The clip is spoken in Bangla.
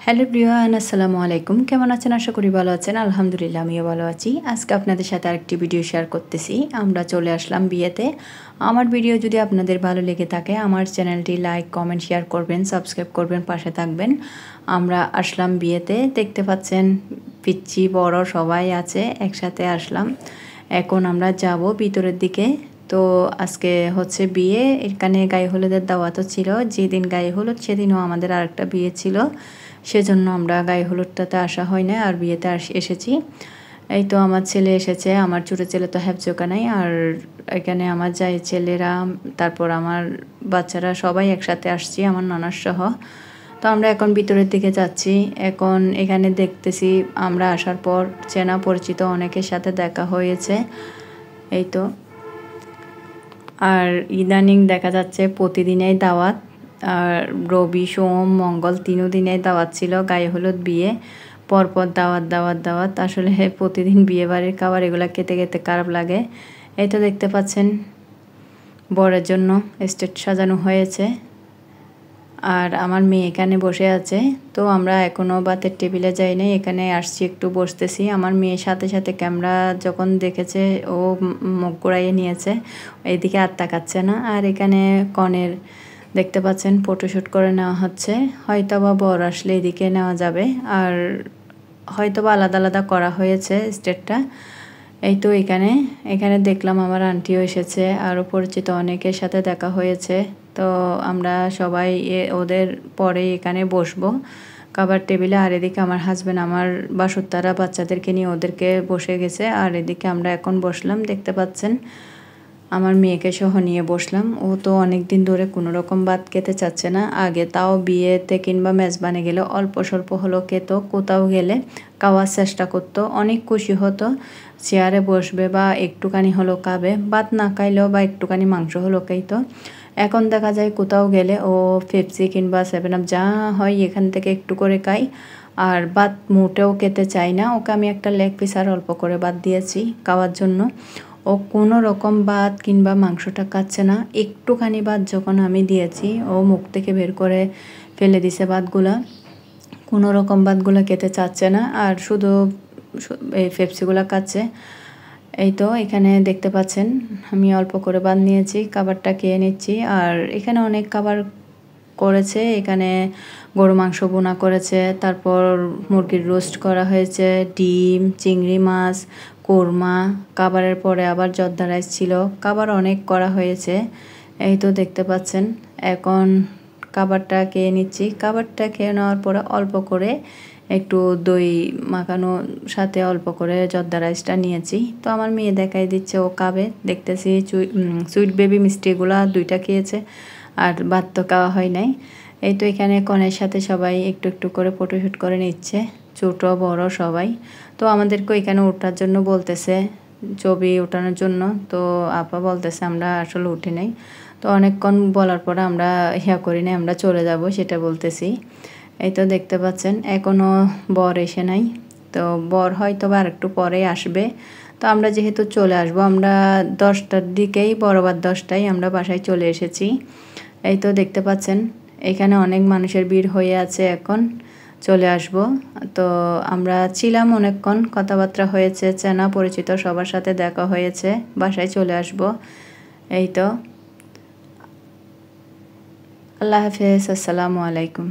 হ্যালো এভরিওয়ান, আসসালামু আলাইকুম। কেমন আছেন? আশা করি ভালো আছেন। আলহামদুলিল্লাহ, আমিও ভালো আছি। আজকে আপনাদের সাথে আরেকটি ভিডিও শেয়ার করতেছি। আমরা চলে আসলাম বিয়েতে। আমার ভিডিও যদি আপনাদের ভালো লেগে থাকে আমার চ্যানেলটি লাইক, কমেন্ট, শেয়ার করবেন, সাবস্ক্রাইব করবেন, পাশে থাকবেন। আমরা আসলাম বিয়েতে, দেখতে পাচ্ছেন পিচ্চি বড় সবাই আছে, একসাথে আসলাম। এখন আমরা যাব ভিতরের দিকে। তো আজকে হচ্ছে বিয়ে, এখানে গায়ে হলুদের দাওয়াতও ছিল। যেদিন গায়ে হলুদ সেদিনও আমাদের আরেকটা বিয়ে ছিল, সেজন্য আমরা গায়ে হলুদটাতে আসা হয় না, আর বিয়েতে এসেছি। এই তো আমার ছেলে এসেছে, আমার ছোটো ছেলে তো হ্যাপচোকা নাই, আর এখানে আমার যাই ছেলেরা, তারপর আমার বাচ্চারা সবাই একসাথে আসছি, আমার নানার সহ। তো আমরা এখন ভিতরের দিকে যাচ্ছি। এখন এখানে দেখতেছি আমরা আসার পর চেনা পরিচিত অনেকের সাথে দেখা হয়েছে। এই তো, আর ইদানিং দেখা যাচ্ছে প্রতিদিনেই দাওয়াত, আর রবি, সোম, মঙ্গল 3 দিনেই দাওয়াত ছিল। গায়ে হলুদ, বিয়ে, পরপর দাওয়াত দাওয়াত দাওয়াত। আসলে প্রতিদিন বিয়ে বাড়ির খাবার এগুলো খেতে খেতে খারাপ লাগে। এই তো দেখতে পাচ্ছেন বরের জন্য স্টেজ সাজানো হয়েছে, আর আমার মেয়ে এখানে বসে আছে। তো আমরা এখনও ভাতের টেবিলে যাই নাই, এখানে আসছি, একটু বসতেছি। আমার মেয়ের সাথে সাথে ক্যামেরা যখন দেখেছে ও মুখ ঘুরাইয়ে নিয়েছে, এইদিকে আর তাকাচ্ছে না। আর এখানে কনের দেখতে পাচ্ছেন ফটোশ্যুট করে নেওয়া হচ্ছে। হয়তোবা বর আসলে এদিকে নেওয়া যাবে, আর হয়তোবা আলাদা আলাদা করা হয়েছে স্টেজটা। এই তো এখানে দেখলাম আমার আন্টিও এসেছে, আরও পরিচিত অনেকের সাথে দেখা হয়েছে। তো আমরা সবাই ওদের পরে এখানে বসবো খাবার টেবিলে। আর এদিকে আমার হাজব্যান্ড, আমার বাসুত্তারা বাচ্চাদেরকে নিয়ে ওদেরকে বসে গেছে, আর এদিকে আমরা এখন বসলাম। দেখতে পাচ্ছেন আমার মেয়েকে সহ নিয়ে বসলাম। ও তো অনেক দিন ধরে কোনো রকম ভাত খেতে চাচ্ছে না। আগে তাও বিয়েতে কিংবা মেজবানে গেলে অল্প স্বল্প হলো খেত, কোথাও গেলে খাওয়ার চেষ্টা করতো, অনেক খুশি হতো। চেয়ারে বসবে বা একটুখানি হলো খাবে, ভাত না খাইলেও বা একটুখানি মাংস হলো খাইতো। এখন দেখা যায় কোথাও গেলে ও পেপসি কিংবা 7 আপ যা হয় এখান থেকে একটু করে খাই, আর ভাত মোটেও খেতে চাই না। ওকে আমি একটা লেগ পিস আর অল্প করে ভাত দিয়েছি খাওয়ার জন্য। ও কোনো রকম ভাত কিংবা মাংসটা খাচ্ছে না। একটুখানি ভাত যখন আমি দিয়েছি ও মুখ থেকে বের করে ফেলে দিছে ভাতগুলা, কোনো রকম ভাতগুলো খেতে চাচ্ছে না, আর শুধু এই পেপসিগুলো খাচ্ছে। এই তো এখানে দেখতে পাচ্ছেন আমি অল্প করে ভাত নিয়েছি, খাবারটা খেয়ে নিচ্ছি। আর এখানে অনেক খাবার করেছে, এখানে গরু মাংস বোনা করেছে, তারপর মুরগির রোস্ট করা হয়েছে, ডিম, চিংড়ি মাছ, কোরমা, খাবারের পরে আবার জর্দা রাইস ছিল, খাবার অনেক করা হয়েছে। এই তো দেখতে পাচ্ছেন এখন খাবারটা খেয়ে নিচ্ছি। খাবারটা খেয়ে নেওয়ার পরে অল্প করে একটু দই মাখানো সাথে অল্প করে জর্দা রাইসটা নিয়েছি। তো আমার মেয়ে দেখাই দিচ্ছে ও খাবে, দেখতেছি সুইট বেবি মিষ্টিগুলো 2টা খেয়েছে, আর ভাত তো খাওয়া হয় নাই। এই তো এখানে কনের সাথে সবাই একটু একটু করে ফটোশ্যুট করে নিচ্ছে, ছোট বড় সবাই। তো আমাদেরকে এখানে ওঠার জন্য বলতেছে, ছবি ওঠানোর জন্য। তো আপা বলতেছে আমরা আসলে উঠি নাই। তো অনেকক্ষণ বলার পরে আমরা করি নাই, আমরা চলে যাব সেটা বলতেছি। এই তো দেখতে পাচ্ছেন এখনও বর এসে নাই, তো বর হয়তো বা আরেকটু পরে আসবে। তো আমরা যেহেতু চলে আসবো, আমরা 10টার দিকেই, বরাবর 10টায় আমরা বাসায় চলে এসেছি। এই তো দেখতে পাচ্ছেন এখানে অনেক মানুষের ভিড় হয়ে আছে, এখন চলে আসব। তো আমরা ছিলাম অনেকক্ষণ, কথাবার্তা হয়েছে, চেনা পরিচিত সবার সাথে দেখা হয়েছে, বাসায় চলে আসব। এই তো, আল্লাহ হাফেজ, আসসালামু আলাইকুম।